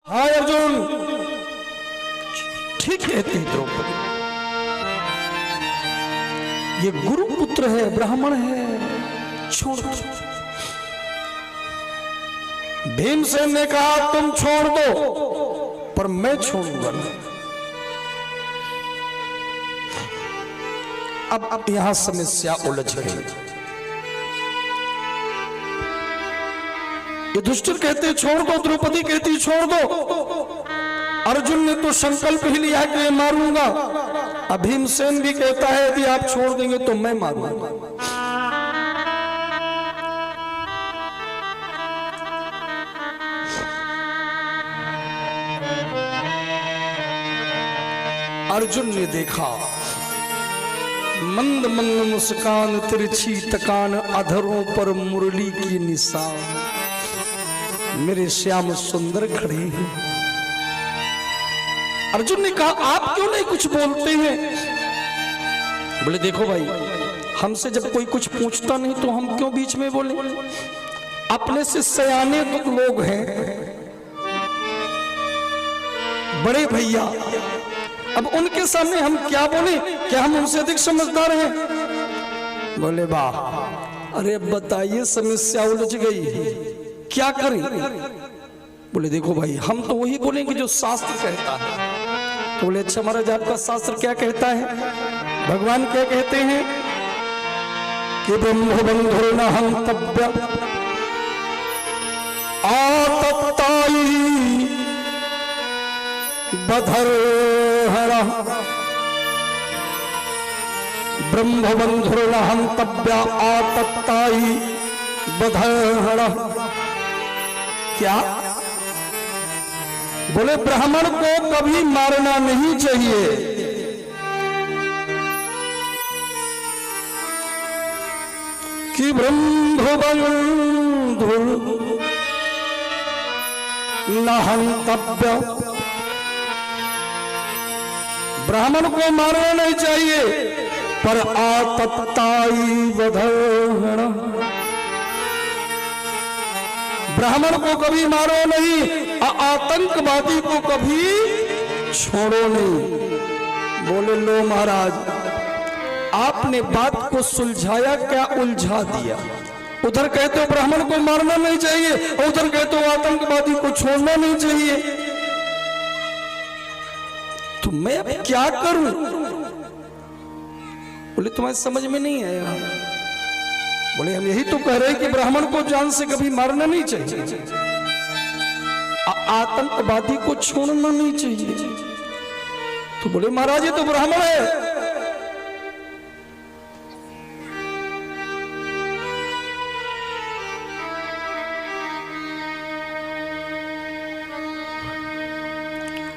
हाय अर्जुन, ठीक कहते द्रौपदी, ये गुरु पुत्र है, ब्राह्मण है, छोड़ दो। भीमसेन ने कहा तुम छोड़ दो, पर मैं छोड़ूंगा नहीं। अब यहां समस्या उलझ गई। युधिष्ठिर कहते छोड़ दो, द्रौपदी कहती छोड़ दो, अर्जुन ने तो संकल्प ही लिया कि मैं मारूंगा। अब भीमसेन भी कहता है यदि आप छोड़ देंगे तो मैं मारूंगा। अर्जुन ने देखा मंद मंद मुस्कान, तिरछी तकान, अधरों पर मुरली की निशान, मेरे श्याम सुंदर खड़े हैं। अर्जुन ने कहा आप क्यों नहीं कुछ बोलते हैं? बोले देखो भाई, हमसे जब कोई कुछ पूछता नहीं तो हम क्यों बीच में बोले? अपने से सयाने तो लोग हैं, बड़े भैया, अब उनके सामने हम क्या बोले? क्या हम उनसे अधिक समझदार हैं? बोले वाह, अरे अब बताइए, समस्या उलझ गई, क्या करें? बोले देखो भाई, हम तो वही बोलेंगे जो शास्त्र कहता है। तो बोले अच्छा महाराज, आपका शास्त्र क्या कहता है? भगवान क्या कहते हैं कि ब्रह्मबंधुर्न हंतव्य आतताई बधर्हणः, ब्रह्मबंधुर्न हंतव्य आतताई बधर्हणः। क्या? बोले ब्राह्मण को कभी मारना नहीं चाहिए। कि ब्रह्मबंधु न हंतव्य, ब्राह्मण को मारना नहीं चाहिए, पर आतताई बधर्हणः, ब्राह्मण को कभी मारो नहीं, आतंकवादी को कभी छोड़ो नहीं। बोले लो महाराज, आपने बात को सुलझाया क्या उलझा दिया? उधर कहते हो ब्राह्मण को मारना नहीं चाहिए, और उधर कहते हो आतंकवादी को छोड़ना नहीं चाहिए, तो मैं अब क्या करूं? बोले तुम्हें समझ में नहीं आया। बोले हम यही तो कह रहे हैं कि ब्राह्मण को जान से कभी मारना नहीं चाहिए, आतंकवादी को छोड़ना नहीं चाहिए। तो बोले महाराज ये तो ब्राह्मण है।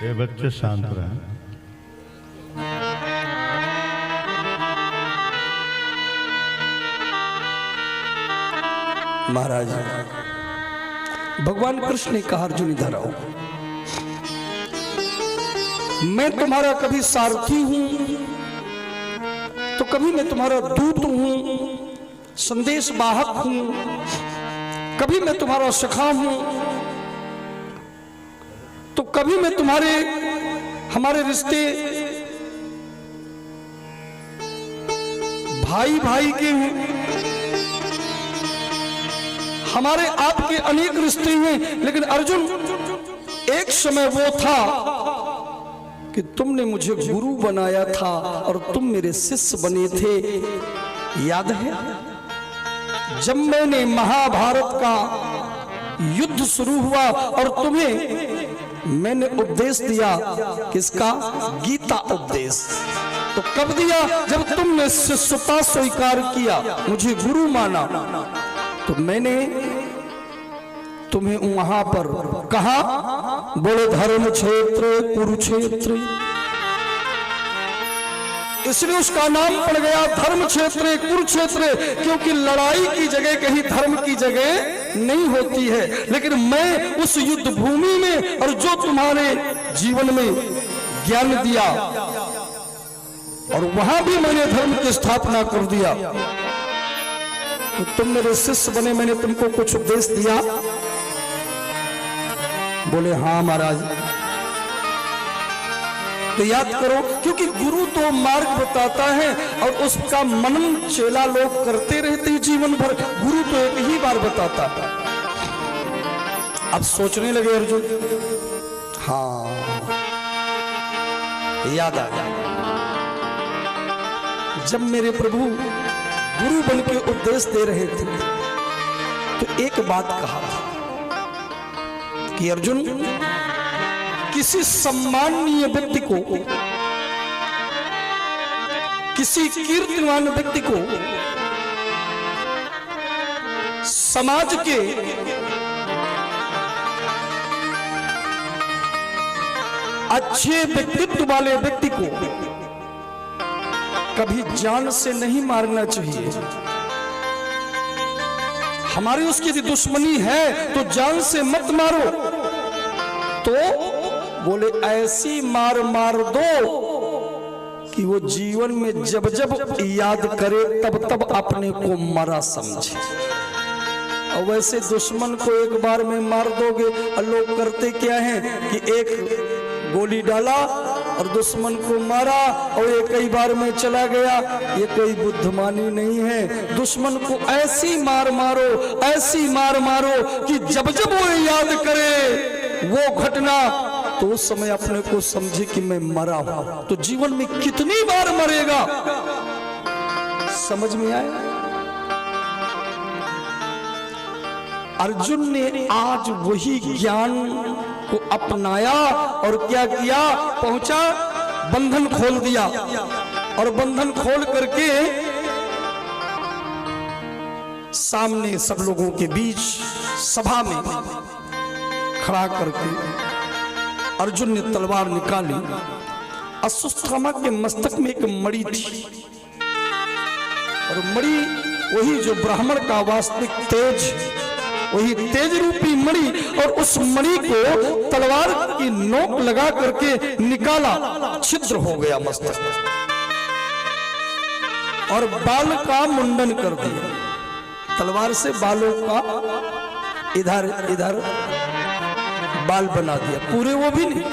ये बच्चे शांत रहें। महाराज भगवान कृष्ण ने कहा अर्जुन इधर आओ, मैं तुम्हारा कभी सारथी हूं तो कभी मैं तुम्हारा दूत हूं, संदेश वाहक हूं, कभी मैं तुम्हारा सखा हूं, तो कभी मैं तुम्हारे हमारे रिश्ते भाई भाई के हैं, हमारे आपके अनेक रिश्ते हैं। लेकिन अर्जुन एक समय वो था कि तुमने मुझे गुरु बनाया था और तुम मेरे शिष्य बने थे, याद है? जब मैंने महाभारत का युद्ध शुरू हुआ और तुम्हें मैंने उपदेश दिया, किसका? गीता उपदेश। तो कब दिया? जब तुमने शिष्यता स्वीकार किया, मुझे गुरु माना, तो मैंने तुम्हें वहां पर कहा, बोले धर्म क्षेत्र कुरुक्षेत्र, इसलिए उसका नाम पड़ गया धर्म क्षेत्र कुरुक्षेत्र, क्योंकि लड़ाई की जगह कहीं धर्म की जगह नहीं होती है। लेकिन मैं उस युद्ध भूमि में और जो तुम्हारे जीवन में ज्ञान दिया, और वहां भी मैंने धर्म की स्थापना कर दिया। तो तुम मेरे शिष्य बने, मैंने तुमको कुछ उपदेश दिया। बोले हाँ महाराज। तो याद करो, क्योंकि गुरु तो मार्ग बताता है और उसका मनन चेला लोग करते रहते हैं जीवन भर। गुरु तो एक ही बार बताता है। अब सोचने लगे अर्जुन, हाँ याद आ गया, जब मेरे प्रभु गुरु बन के उपदेश दे रहे थे तो एक बात कहा था कि अर्जुन, किसी सम्माननीय व्यक्ति को, किसी कीर्तिमान व्यक्ति को समाज के अच्छे व्यक्तित्व वाले व्यक्ति को कभी जान से नहीं मारना चाहिए। हमारी उसकी यदि दुश्मनी है तो जान से मत मारो। तो बोले ऐसी मार मार दो कि वो जीवन में जब जब याद करे तब तब अपने को मरा समझे। और वैसे दुश्मन को एक बार में मार दोगे, और लोग करते क्या है कि एक गोली डाला और दुश्मन को मारा और ये कई बार में चला गया। ये कोई बुद्धिमानी नहीं है। दुश्मन को ऐसी मार मारो, ऐसी मार मारो कि जब जब वो याद करे वो घटना, तो उस समय अपने को समझे कि मैं मरा हूं। तो जीवन में कितनी बार मरेगा, समझ में आया? अर्जुन ने आज वही ज्ञान को अपनाया और क्या किया, पहुंचा, बंधन खोल दिया और बंधन खोल करके सामने सब लोगों के बीच सभा में खड़ा करके अर्जुन ने तलवार निकाली। अश्वत्थामा के मस्तक में एक मणि थी और मणि वही जो ब्राह्मण का वास्तविक तेज, वही तेज रूपी मणि, और उस मणि को तलवार की नोक लगा करके निकाला, छिद्र हो गया मस्तक और बाल का मुंडन कर दिया। तलवार से बालों का इधर इधर बाल बना दिया, पूरे वो भी नहीं,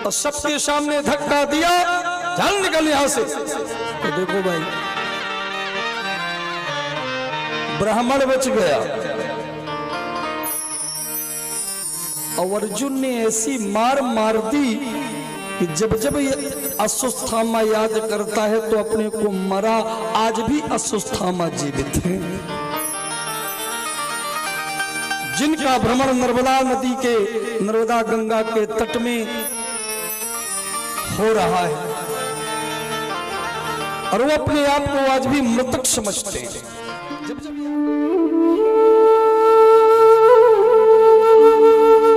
और सबके सामने धक्का दिया, चल निकल यहां से। तो देखो भाई, ब्राह्मण बच गया। और अर्जुन ने ऐसी मार मार दी कि जब जब ये अश्वत्थामा याद करता है तो अपने को मरा। आज भी अश्वत्थामा जीवित हैं, जिनका भ्रमण नर्मदा नदी के, नर्मदा गंगा के तट में हो रहा है और वो अपने आप को आज भी मृतक समझते हैं।